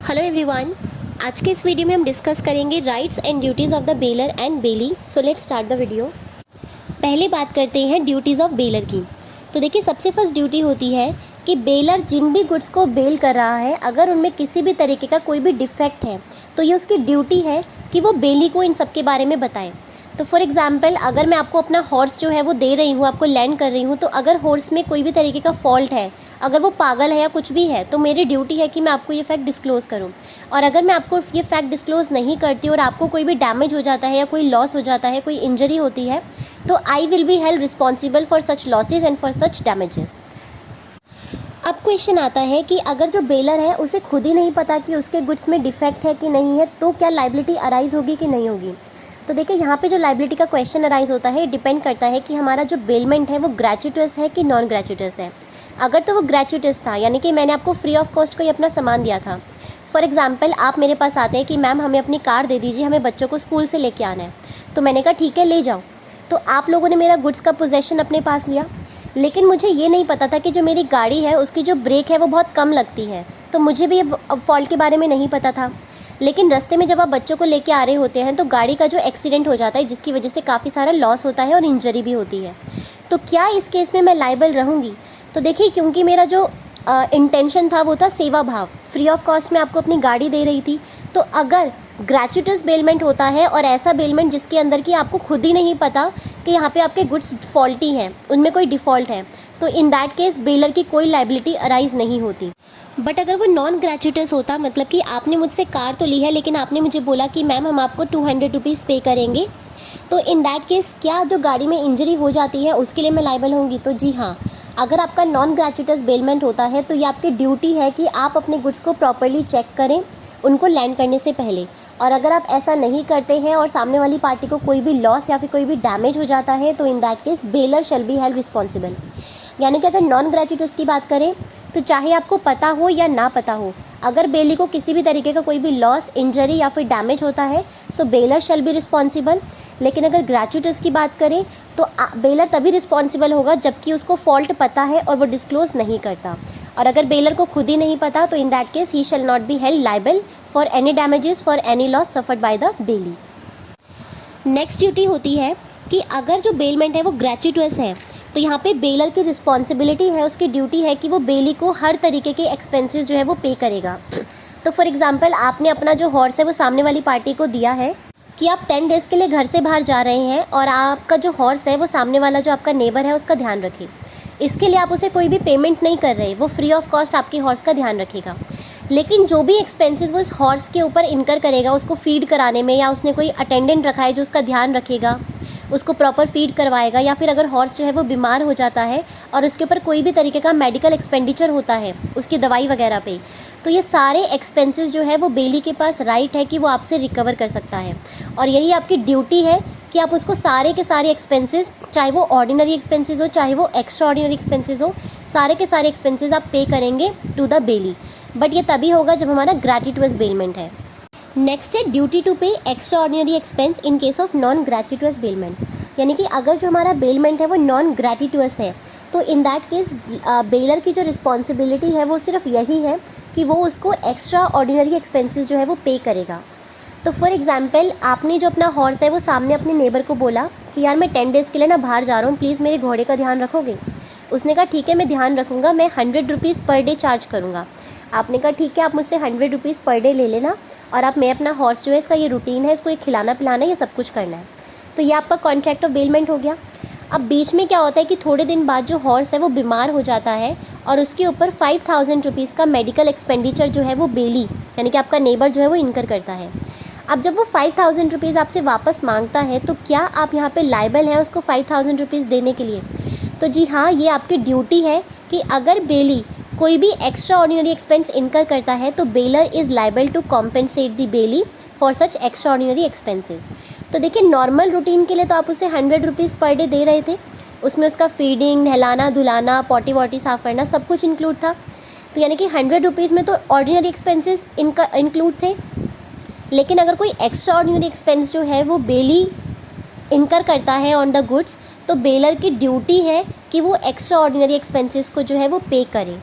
Hello everyone. आज के इस वीडियो में हम डिस्कस करेंगे rights and duties of the bailor and bailee. So let's start the video. पहले बात करते हैं ड्यूटीज़ ऑफ बेलर की। तो देखिए, सबसे फर्स्ट ड्यूटी होती है कि बेलर जिन भी गुड्स को बेल कर रहा है, अगर उनमें किसी भी तरीके का कोई भी डिफेक्ट है तो ये उसकी ड्यूटी है कि वो बेली को इन सब के बारे में बताए। तो फॉर एग्जाम्पल, अगर मैं आपको अपना हॉर्स जो है वो दे रही हूँ, आपको लैंड कर रही हूँ, तो अगर हॉर्स में कोई भी तरीके का फॉल्ट है, अगर वो पागल है या कुछ भी है, तो मेरी ड्यूटी है कि मैं आपको ये फैक्ट डिस्क्लोज़ करूँ। और अगर मैं आपको ये फैक्ट डिस्क्लोज़ नहीं करती और आपको कोई भी डैमेज हो जाता है या कोई लॉस हो जाता है, कोई इंजरी होती है, तो I will be held responsible for such losses and for such damages. अब क्वेश्चन आता है कि अगर जो बेलर है उसे खुद ही नहीं पता कि उसके गुड्स में डिफेक्ट है कि नहीं है, तो क्या लाइबिलिटी अराइज होगी कि नहीं होगी। तो देखिए, यहाँ पे जो लाइबिलिटी का क्वेश्चन अराइज होता है, डिपेंड करता है कि हमारा जो बेलमेंट है वो ग्रेचुइटस है कि नॉन ग्रेचुइटस है। अगर तो वो ग्रेचुइटस था, यानी कि मैंने आपको फ्री ऑफ कॉस्ट कोई अपना सामान दिया था। फॉर एग्जाम्पल, आप मेरे पास आते हैं कि मैम हमें अपनी कार दे दीजिए, हमें बच्चों को स्कूल से लेके आना है। तो मैंने कहा ठीक है, ले जाओ। तो आप लोगों ने मेरा गुड्स का पोजेशन अपने पास लिया, लेकिन मुझे ये नहीं पता था कि जो मेरी गाड़ी है उसकी जो ब्रेक है वो बहुत कम लगती है, तो मुझे भी फॉल्ट के बारे में नहीं पता था। लेकिन रास्ते में जब आप बच्चों को लेके आ रहे होते हैं तो गाड़ी का जो एक्सीडेंट हो जाता है, जिसकी वजह से काफ़ी सारा लॉस होता है और इंजरी भी होती है, तो क्या इस केस में मैं लाइबल रहूँगी। तो देखिए, क्योंकि मेरा जो इंटेंशन था वो था सेवा भाव, फ्री ऑफ कॉस्ट में आपको अपनी गाड़ी दे रही थी। तो अगर ग्रेचुइटस बेलमेंट होता है और ऐसा बेलमेंट जिसके अंदर की आपको खुद ही नहीं पता कि यहाँ पे आपके गुड्स फॉल्टी हैं, उनमें कोई डिफ़ॉल्ट है, तो इन दैट केस बेलर की कोई लाइबिलिटी अराइज नहीं होती। बट अगर वो नॉन ग्रेचुइटस होता, मतलब कि आपने मुझसे कार तो ली है लेकिन आपने मुझे बोला कि मैम हम आपको 200 रुपीज़ पे करेंगे, तो इन दैट केस क्या जो गाड़ी में इंजरी हो जाती है उसके लिए मैं लाइबल होंगी। तो जी हाँ, अगर आपका नॉन ग्रेचुइटस बेलमेंट होता है तो ये आपकी ड्यूटी है कि आप अपने गुड्स को प्रॉपर्ली चेक करें उनको लैंड करने से पहले। और अगर आप ऐसा नहीं करते हैं और सामने वाली पार्टी को कोई भी लॉस या फिर कोई भी डैमेज हो जाता है, तो in that case baler shell be held responsible. यानी कि अगर नॉन ग्रेचुइटस की बात करें तो चाहे आपको पता हो या ना पता हो, अगर बेली को किसी भी तरीके का कोई भी लॉस, इंजरी या फिर डैमेज होता है, सो बेलर शैल बी रिस्पॉन्सिबल। लेकिन अगर ग्रेचुइटस की बात करें तो बेलर तभी रिस्पॉन्सिबल होगा जबकि उसको फॉल्ट पता है और वो डिस्क्लोज नहीं करता। और अगर बेलर को खुद ही नहीं पता, तो in that case he shall not be held liable for any damages for any loss suffered by the belly. Next duty होती है कि अगर जो बेलमेंट है वो ग्रेचुइटस है, तो यहाँ पे बेलर की रिस्पॉन्सिबिलिटी है, उसकी ड्यूटी है कि वो बेली को हर तरीके के एक्सपेंसेस जो है वो पे करेगा। तो फॉर एग्जांपल, आपने अपना जो हॉर्स है वो सामने वाली पार्टी को दिया है कि आप 10 डेज़ के लिए घर से बाहर जा रहे हैं और आपका जो हॉर्स है वो सामने वाला जो आपका नेबर है उसका ध्यान रखे। इसके लिए आप उसे कोई भी पेमेंट नहीं कर रहे, वो फ्री ऑफ कॉस्ट आपके हॉर्स का ध्यान रखेगा। लेकिन जो भी एक्सपेंसेस वो इस हॉर्स के ऊपर इनकर करेगा, उसको फीड कराने में, या उसने कोई अटेंडेंट रखा है जो उसका ध्यान रखेगा, उसको प्रॉपर फीड करवाएगा, या फिर अगर हॉर्स जो है वो बीमार हो जाता है और उसके ऊपर कोई भी तरीके का मेडिकल एक्सपेंडिचर होता है उसकी दवाई वगैरह पे, तो ये सारे एक्सपेंसेस जो है वो बेली के पास राइट है कि वो आपसे रिकवर कर सकता है। और यही आपकी ड्यूटी है कि आप उसको सारे के सारे एक्सपेंसेस, चाहे वो ऑर्डिनरी एक्सपेंसेस हो चाहे वो एक्स्ट्रा ऑर्डिनरी एक्सपेंसेस हो, सारे के सारे एक्सपेंसेस आप पे करेंगे टू द बेली। बट ये तभी होगा जब हमारा ग्रेचुइटस बेलमेंट है। नेक्स्ट है duty to pay extraordinary expense in case of non gratuitous bailment. यानी कि अगर जो हमारा बेलमेंट है वो नॉन ग्रेचुइटस है, तो इन दैट केस बेलर की जो रिस्पॉन्सिबिलिटी है वो सिर्फ यही है कि वो उसको एक्स्ट्रा ऑर्डिनरी एक्सपेंसेस जो है वो पे करेगा। तो फॉर एग्जांपल, आपने जो अपना हॉर्स है वो सामने अपने नेबर को बोला कि यार मैं 10 डेज़ के लिए ना बाहर जा रहा हूँ, प्लीज़ मेरे घोड़े का ध्यान रखोगे। उसने कहा ठीक है, मैं ध्यान रखूँगा, मैं 100 रुपीज़ पर डे चार्ज करूँगा। आपने कहा ठीक है, आप मुझसे 100 रुपीज़ पर डे ले लेना, और आप, मैं अपना हॉर्स जो है इसका ये रूटीन है, इसको ये खिलाना पिलाना ये सब कुछ करना है। तो ये आपका कॉन्ट्रैक्ट ऑफ बेलमेंट हो गया। अब बीच में क्या होता है कि थोड़े दिन बाद जो हॉर्स है वो बीमार हो जाता है और उसके ऊपर 5000 रुपीज़ का मेडिकल एक्सपेंडिचर जो है वो बेली, यानी कि आपका नेबर जो है वो इनकर करता है। अब जब वो 5000 रुपीज़ आपसे वापस मांगता है, तो क्या आप यहाँ पे लाइबल हैं उसको 5000 रुपीज़ देने के लिए। तो जी हाँ, ये आपकी ड्यूटी है कि अगर बेली कोई भी एक्स्ट्रा ऑर्डिनरी एक्सपेंस इनकर करता है तो bailor is liable to compensate the bailee for such extraordinary expenses. तो देखिए, नॉर्मल रूटीन के लिए तो आप उसे 100 रुपीज़ पर डे दे रहे थे, उसमें उसका फीडिंग, नहलाना धुलाना, पॉटी वॉटी साफ़ करना सब कुछ इंक्लूड था। तो यानी कि 100 रुपीज़ में तो ऑर्डिनरी एक्सपेंसेस इनका इंक्लूड थे। लेकिन अगर कोई एक्स्ट्रा ऑर्डिनरी एक्सपेंस जो है वो बेली इनकर करता है ऑन द गुड्स, तो बेलर की ड्यूटी है कि वो एक्स्ट्रा ऑर्डिनरी एक्सपेंसेस को जो है वो पे करे।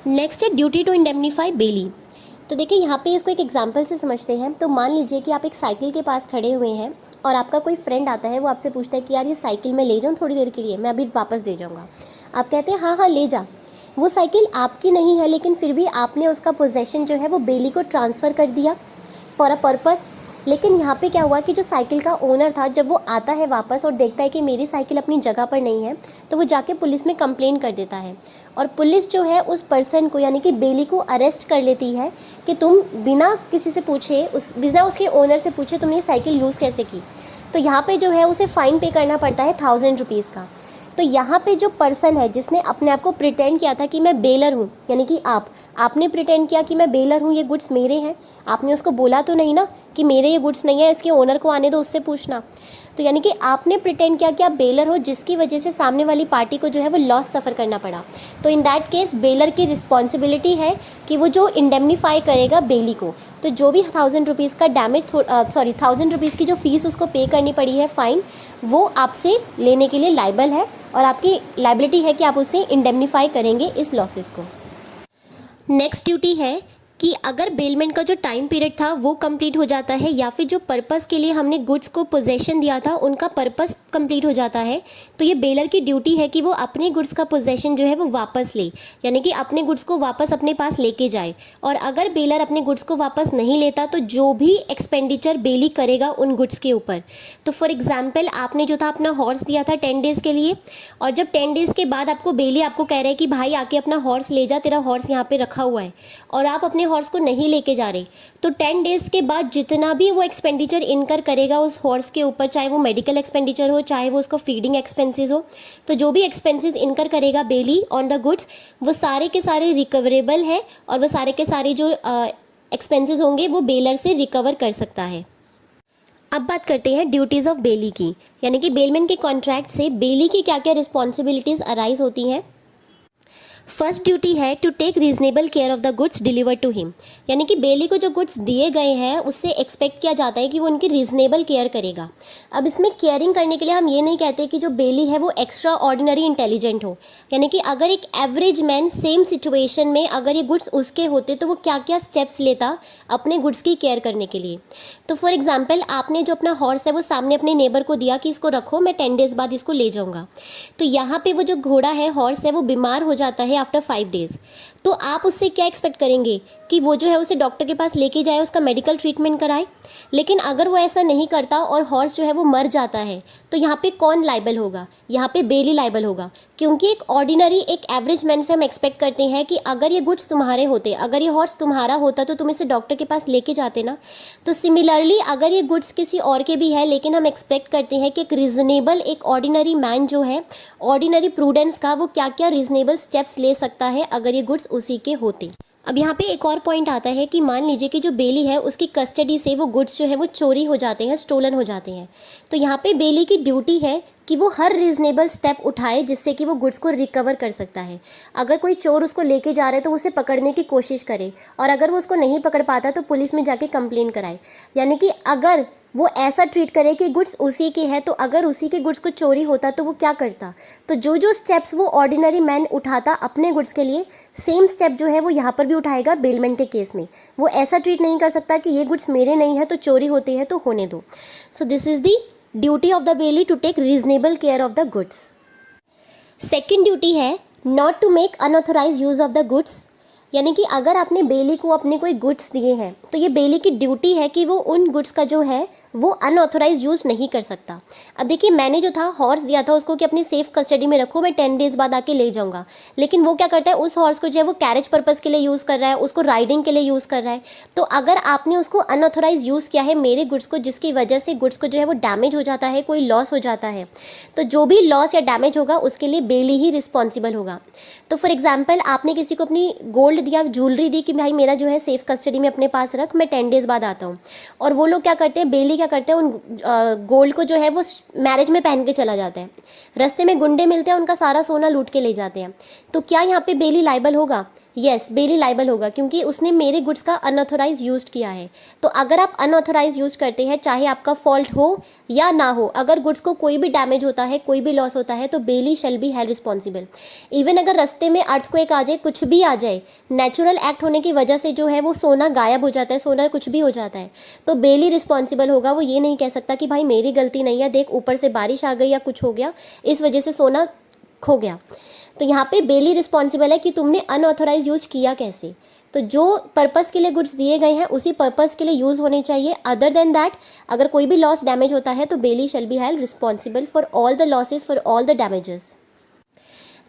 नेक्स्ट है ड्यूटी टू इंडेमनीफाई बेली। तो देखिए यहाँ पे इसको एक एग्जांपल से समझते हैं। तो मान लीजिए कि आप एक साइकिल के पास खड़े हुए हैं और आपका कोई फ्रेंड आता है, वो आपसे पूछता है कि यार ये साइकिल मैं ले जाऊँ थोड़ी देर के लिए, मैं अभी वापस दे जाऊँगा। आप कहते हैं हाँ हाँ ले जा। वो साइकिल आपकी नहीं है, लेकिन फिर भी आपने उसका पोजेसन जो है वो बेली को ट्रांसफ़र कर दिया फॉर अ पर्पस। लेकिन यहाँ पे क्या हुआ कि जो साइकिल का ओनर था, जब वो आता है वापस और देखता है कि मेरी साइकिल अपनी जगह पर नहीं है, तो वो जाके पुलिस में कंप्लेन कर देता है। और पुलिस जो है उस पर्सन को यानी कि बेली को अरेस्ट कर लेती है कि तुम बिना किसी से पूछे, बिना उसके ओनर से पूछे तुमने साइकिल यूज़ कैसे की। तो यहाँ पे जो है उसे फ़ाइन पे करना पड़ता है 1000 रुपीज़ का। तो यहाँ पे जो पर्सन है जिसने अपने आप को प्रिटेंड किया था कि मैं बेलर हूँ, यानी कि आपने प्रिटेंड किया कि मैं बेलर हूँ, ये गुड्स मेरे हैं। आपने उसको बोला तो नहीं ना कि मेरे ये गुड्स नहीं है, इसके ओनर को आने दो, उससे पूछना। तो यानी कि आपने प्रिटेंड किया कि आप बेलर हो, जिसकी वजह से सामने वाली पार्टी को जो है वो लॉस सफ़र करना पड़ा। तो इन दैट केस बेलर की रिस्पॉन्सिबिलिटी है कि वो जो इंडेमनीफाई करेगा बेली को। तो जो भी 1000 रुपीज़ का डैमेज 1000 रुपीज़ की जो फ़ीस उसको पे करनी पड़ी है फ़ाइन, वो आपसे लेने के लिए लाइबल है और आपकी लाइबिलिटी है कि आप उसे इंडेमनीफाई करेंगे इस लॉसेस को। नेक्स्ट ड्यूटी है कि अगर बेलमेंट का जो टाइम पीरियड था वो कंप्लीट हो जाता है, या फिर जो पर्पस के लिए हमने गुड्स को पोजेशन दिया था उनका पर्पस कंप्लीट हो जाता है, तो ये बेलर की ड्यूटी है कि वो अपने गुड्स का पोजेशन जो है वो वापस ले, यानी कि अपने गुड्स को वापस अपने पास लेके जाए। और अगर बेलर अपने गुड्स को वापस नहीं लेता तो जो भी एक्सपेंडिचर बेली करेगा उन गुड्स के ऊपर। तो फॉर एग्जाम्पल आपने जो था अपना हॉर्स दिया था 10 डेज़ के लिए, और जब 10 डेज़ के बाद आपको बेली आपको कह रहा है कि भाई आके अपना हॉर्स ले जा, तेरा हॉर्स यहाँ पे रखा हुआ है, और आप अपने हॉर्स को नहीं लेके जा रहे, तो 10 डेज़ के बाद जितना भी वो एक्सपेंडिचर इनकर करेगा उस हॉर्स के ऊपर, चाहे वो मेडिकल एक्सपेंडिचर हो, चाहे वो उसको फीडिंग एक्सपेंसेस हो, तो जो भी एक्सपेंसेस इनकर करेगा बेली ऑन द गुड्स, वो सारे के सारे रिकवरेबल है, और वो सारे के सारे जो एक्सपेंसेस होंगे वो बेलर से रिकवर कर सकता है। अब बात करते हैं ड्यूटीज़ ऑफ बेली की, यानी कि बेलमेंट के कॉन्ट्रैक्ट से बेली की क्या क्या रिस्पॉन्सिबिलिटीज़ अराइज होती हैं। फर्स्ट ड्यूटी है to take reasonable care of the goods deliver to him, यानी कि बेली को जो गुड्स दिए गए हैं उससे एक्सपेक्ट किया जाता है कि वो उनकी रीजनेबल केयर करेगा। अब इसमें केयरिंग करने के लिए हम ये नहीं कहते कि जो बेली है वो एक्स्ट्रा ऑर्डिनरी इंटेलिजेंट हो, यानी कि अगर एक एवरेज मैन सेम सिचुएशन में अगर ये गुड्स उसके होते तो वो क्या क्या स्टेप्स लेता अपने गुड्स की केयर करने के लिए। तो फॉर एग्जाम्पल आपने जो अपना हॉर्स है वो सामने अपने नेबर को दिया कि इसको रखो, मैं 10 डेज़ बाद इसको ले जाऊँगा। तो यहाँ पे वो जो घोड़ा है, हॉर्स है, वो बीमार हो जाता है आफ्टर 5 डेज़। तो आप उससे क्या एक्सपेक्ट करेंगे कि वो जो है उसे डॉक्टर के पास लेके जाए, उसका मेडिकल ट्रीटमेंट कराए। लेकिन अगर वो ऐसा नहीं करता और हॉर्स जो है वो मर जाता है, तो यहाँ पे कौन लाइबल होगा? यहाँ पे बेली लाइबल होगा, क्योंकि एक ऑर्डिनरी एक एवरेज मैन से हम एक्सपेक्ट करते हैं कि अगर ये गुड्स तुम्हारे होते, अगर ये हॉर्स तुम्हारा होता तो तुम इसे डॉक्टर के पास लेके जाते ना। तो सिमिलरली अगर ये गुड्स किसी और के भी है, लेकिन हम एक्सपेक्ट करते हैं कि एक रीज़नेबल एक ऑर्डिनरी मैन जो है, ऑर्डिनरी प्रूडेंस का, वो क्या क्या रीज़नेबल स्टेप्स ले सकता है अगर ये गुड्स उसी के होते। अब यहाँ पे एक और पॉइंट आता है कि मान लीजिए कि जो बेली है उसकी कस्टडी से वो गुड्स जो है वो चोरी हो जाते हैं, स्टोलन हो जाते हैं। तो यहाँ पे बेली की ड्यूटी है कि वो हर रीज़नेबल स्टेप उठाए जिससे कि वो गुड्स को रिकवर कर सकता है। अगर कोई चोर उसको लेके जा रहा है तो उसे पकड़ने की कोशिश करे, और अगर वो उसको नहीं पकड़ पाता तो पुलिस में जाके कंप्लेन कराए। यानी कि अगर वो ऐसा ट्रीट करे कि गुड्स उसी के हैं, तो अगर उसी के गुड्स को चोरी होता तो वो क्या करता। तो जो जो स्टेप्स वो ऑर्डिनरी मैन उठाता अपने गुड्स के लिए, सेम स्टेप जो है वो यहाँ पर भी उठाएगा बेलमेंट के केस में। वो ऐसा ट्रीट नहीं कर सकता कि ये गुड्स मेरे नहीं है तो चोरी होते हैं तो होने दो। So this is the duty of the bailee to take reasonable care of the goods. Second duty है not to make unauthorise use of the goods, यानी कि अगर आपने बेली को अपने कोई गुड्स दिए हैं तो ये बेली की ड्यूटी है कि वो उन गुड्स का जो है वो अनऑथराइज यूज़ नहीं कर सकता। अब देखिए मैंने जो था हॉर्स दिया था उसको कि अपनी सेफ कस्टडी में रखो, मैं 10 डेज़ बाद आके ले जाऊंगा, लेकिन वो क्या करता है उस हॉर्स को जो है वो कैरेज पर्पज़ के लिए यूज़ कर रहा है, उसको राइडिंग के लिए यूज़ कर रहा है। तो अगर आपने उसको अनऑथराइज यूज़ किया है मेरे गुड्स को, जिसकी वजह से गुड्स को जो है वो डैमेज हो जाता है, कोई लॉस हो जाता है, तो जो भी लॉस या डैमेज होगा उसके लिए बेली ही रिस्पॉन्सिबल होगा। तो फॉर एग्जाम्पल आपने किसी को अपनी गोल्ड दिया, ज्वेलरी दी कि भाई मेरा जो है सेफ कस्टडी में अपने पास रख, मैं 10 डेज़ बाद आता हूँ, और वो लोग क्या करते हैं, बेली क्या करते हैं, उन गोल्ड को जो है वो मैरिज में पहन के चला जाता है। रास्ते में गुंडे मिलते हैं, उनका सारा सोना लूट के ले जाते हैं। तो क्या यहाँ पे बेली लाइबल होगा? यस, बेली लाइबल होगा क्योंकि उसने मेरे गुड्स का अनऑथोराइज यूज किया है। तो अगर आप अनऑथोराइज यूज करते हैं, चाहे आपका फॉल्ट हो या ना हो, अगर गुड्स को कोई भी डैमेज होता है, कोई भी लॉस होता है, तो bailee shall be held responsible. Even अगर रास्ते में अर्थक्वेक आ जाए, कुछ भी आ जाए, नेचुरल एक्ट होने की वजह से जो है वो सोना गायब हो जाता है, सोना कुछ भी हो जाता है, तो बेली रिस्पॉन्सिबल होगा। वो ये नहीं कह सकता कि भाई मेरी गलती नहीं है, देख ऊपर से बारिश आ गई या कुछ हो गया, इस वजह से सोना खो गया। तो यहाँ पे बेली रिस्पॉन्सिबल है कि तुमने अनऑथोराइज यूज किया कैसे। तो जो पर्पस के लिए गुड्स दिए गए हैं उसी पर्पस के लिए यूज़ होने चाहिए। अदर देन दैट, अगर कोई भी लॉस डैमेज होता है तो bailee shall be held responsible for all the losses, for all the damages.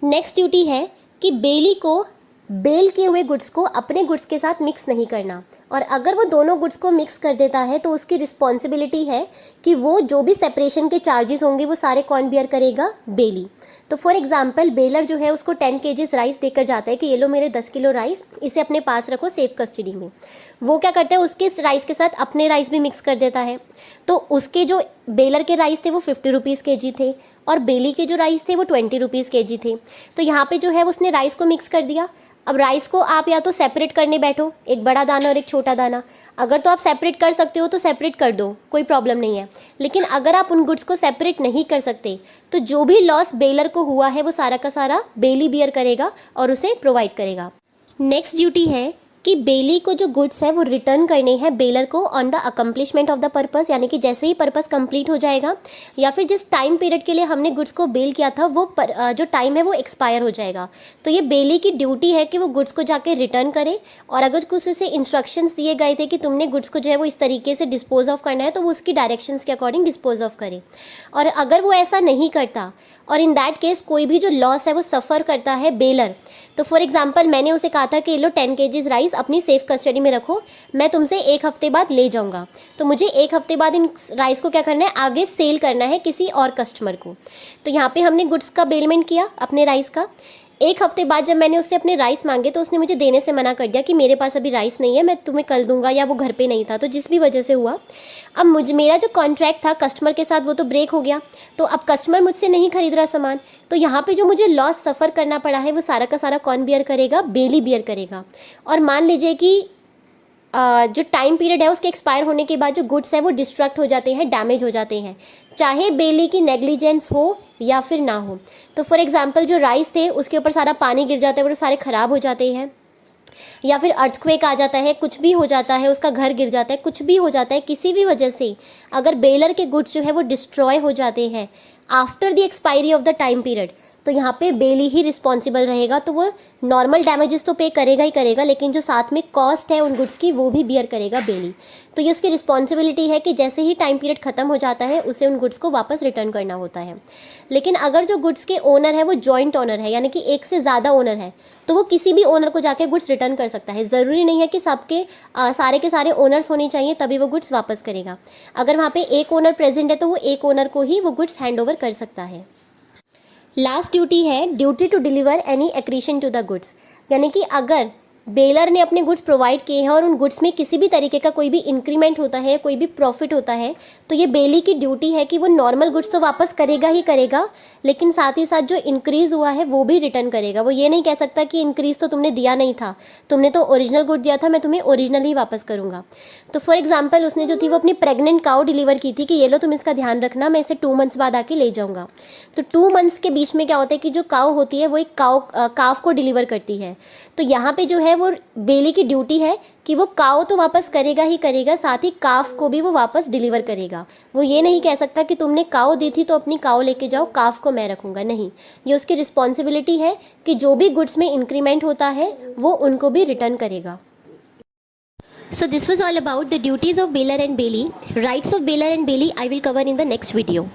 Next duty है कि बेली को बेल किए हुए गुड्स को अपने गुड्स के साथ मिक्स नहीं करना, और अगर वो दोनों गुड्स को मिक्स कर देता है तो उसकी रिस्पॉन्सिबिलिटी है कि वो जो भी सेपरेशन के चार्जेस होंगे वो सारे कौन बियर करेगा, बेली। तो फॉर एग्जांपल बेलर जो है उसको 10 kg राइस देकर जाता है कि ये लो मेरे 10 किलो राइस, इसे अपने पास रखो सेफ कस्टडी में। वो क्या करता है, उसके राइस के साथ अपने राइस भी मिक्स कर देता है। तो उसके जो बेलर के राइस थे वो 50 रुपीज़ kg थे और बेली के जो राइस थे वो 20 रुपीज़ kg थे। तो यहाँ पे जो है उसने राइस को मिक्स कर दिया। अब राइस को आप या तो सेपरेट करने बैठो, एक बड़ा दाना और एक छोटा दाना। अगर तो आप सेपरेट कर सकते हो तो सेपरेट कर दो, कोई प्रॉब्लम नहीं है। लेकिन अगर आप उन गुड्स को सेपरेट नहीं कर सकते तो जो भी लॉस बेलर को हुआ है वो सारा का सारा बेली बियर करेगा और उसे प्रोवाइड करेगा। नेक्स्ट ड्यूटी है कि बेली को जो गुड्स है वो रिटर्न करने हैं बेलर को on the accomplishment of the purpose, यानी कि जैसे ही पर्पस कंप्लीट हो जाएगा या फिर जिस टाइम पीरियड के लिए हमने गुड्स को बेल किया था वो जो टाइम है वो एक्सपायर हो जाएगा। तो ये बेली की ड्यूटी है कि वो गुड्स को जाके रिटर्न करे, और अगर कुछ उसे इंस्ट्रक्शंस दिए गए थे कि तुमने गुड्स को जो है वो इस तरीके से डिस्पोज ऑफ करना है तो वो उसकी डायरेक्शंस के अकॉर्डिंग डिस्पोज ऑफ करे। और अगर वो ऐसा नहीं करता और इन दैट केस कोई भी जो लॉस है वो सफ़र करता है बेलर, तो फॉर एग्जांपल मैंने उसे कहा था कि ये लो 10 kg राइस अपनी सेफ कस्टडी में रखो, मैं तुमसे 1 हफ्ते बाद ले जाऊंगा। तो मुझे 1 हफ्ते बाद इन राइस को क्या करना है, आगे सेल करना है किसी और कस्टमर को। तो यहाँ पे हमने गुड्स का बेलमेंट किया अपने राइस का। 1 हफ्ते बाद जब मैंने उससे अपने राइस मांगे तो उसने मुझे देने से मना कर दिया कि मेरे पास अभी राइस नहीं है, मैं तुम्हें कल दूंगा, या वो घर पे नहीं था, तो जिस भी वजह से हुआ। अब मेरा जो कॉन्ट्रैक्ट था कस्टमर के साथ वो तो ब्रेक हो गया, तो अब कस्टमर मुझसे नहीं खरीद रहा सामान, तो यहाँ पे जो मुझे लॉस सफ़र करना पड़ा है वो सारा का सारा कौन बियर करेगा, बेली बियर करेगा। और मान लीजिए कि जो टाइम पीरियड है उसके एक्सपायर होने के बाद जो गुड्स है वो डिस्ट्रक्ट हो जाते हैं, डैमेज हो जाते हैं, चाहे बेली की नेग्लिजेंस हो या फिर ना हो। तो फॉर एग्जांपल जो राइस थे उसके ऊपर सारा पानी गिर जाता है, वो सारे ख़राब हो जाते हैं, या फिर अर्थक्वेक आ जाता है, कुछ भी हो जाता है, उसका घर गिर जाता है, कुछ भी हो जाता है, किसी भी वजह से अगर बेलर के गुड्स जो है वो डिस्ट्रॉय हो जाते हैं after the expiry of the time period, तो यहाँ पे बेली ही रिस्पॉन्सिबल रहेगा। तो वो नॉर्मल डैमेजेस तो पे करेगा ही करेगा, लेकिन जो साथ में कॉस्ट है उन गुड्स की वो भी बियर करेगा बेली। तो ये उसकी रिस्पॉन्सिबिलिटी है कि जैसे ही टाइम पीरियड ख़त्म हो जाता है उसे उन गुड्स को वापस रिटर्न करना होता है। लेकिन अगर जो गुड्स के ओनर है वो जॉइंट ओनर है, यानी कि एक से ज़्यादा ओनर है, तो वो किसी भी ओनर को जाके गुड्स रिटर्न कर सकता है। ज़रूरी नहीं है कि सबके सारे के सारे ओनर्स होने चाहिए तभी वो गुड्स वापस करेगा। अगर वहाँ पे एक ओनर प्रेजेंट है तो वो एक ओनर को ही वो गुड्स हैंड ओवर कर सकता है। लास्ट ड्यूटी है duty to deliver any accretion to the goods, यानी कि अगर बेलर ने अपने गुड्स प्रोवाइड किए हैं और उन गुड्स में किसी भी तरीके का कोई भी इंक्रीमेंट होता है, कोई भी प्रॉफिट होता है, तो ये बेली की ड्यूटी है कि वो नॉर्मल गुड्स तो वापस करेगा ही करेगा, लेकिन साथ ही साथ जो इंक्रीज़ हुआ है वो भी रिटर्न करेगा। वो ये नहीं कह सकता कि इंक्रीज़ तो तुमने दिया नहीं था, तुमने तो ओरिजिनल गुड दिया था, मैं तुम्हें ओरिजिनल ही वापस करूँगा। तो फॉर एग्जाम्पल उसने जो थी वो अपनी प्रेग्नेंट काउ डिलीवर की थी कि ये लो तुम इसका ध्यान रखना, मैं इसे 2 मंथ्स बाद आके ले जाऊँगा। तो 2 मंथ्स के बीच में क्या होता है कि जो काउ होती है वो एक काफ को डिलीवर करती है। तो यहाँ पे जो है वो बेली की ड्यूटी है कि वो काउ तो वापस करेगा ही करेगा, साथ ही काफ को भी वो वापस डिलीवर करेगा। वो ये नहीं कह सकता कि तुमने काउ दी थी तो अपनी काउ लेके जाओ, काफ को मैं रखूँगा, नहीं। ये उसकी रिस्पॉन्सिबिलिटी है कि जो भी गुड्स में इंक्रीमेंट होता है वो उनको भी रिटर्न करेगा। So this was all about the duties of baler and bailey. Rights of baler and bailey I will cover in the next video.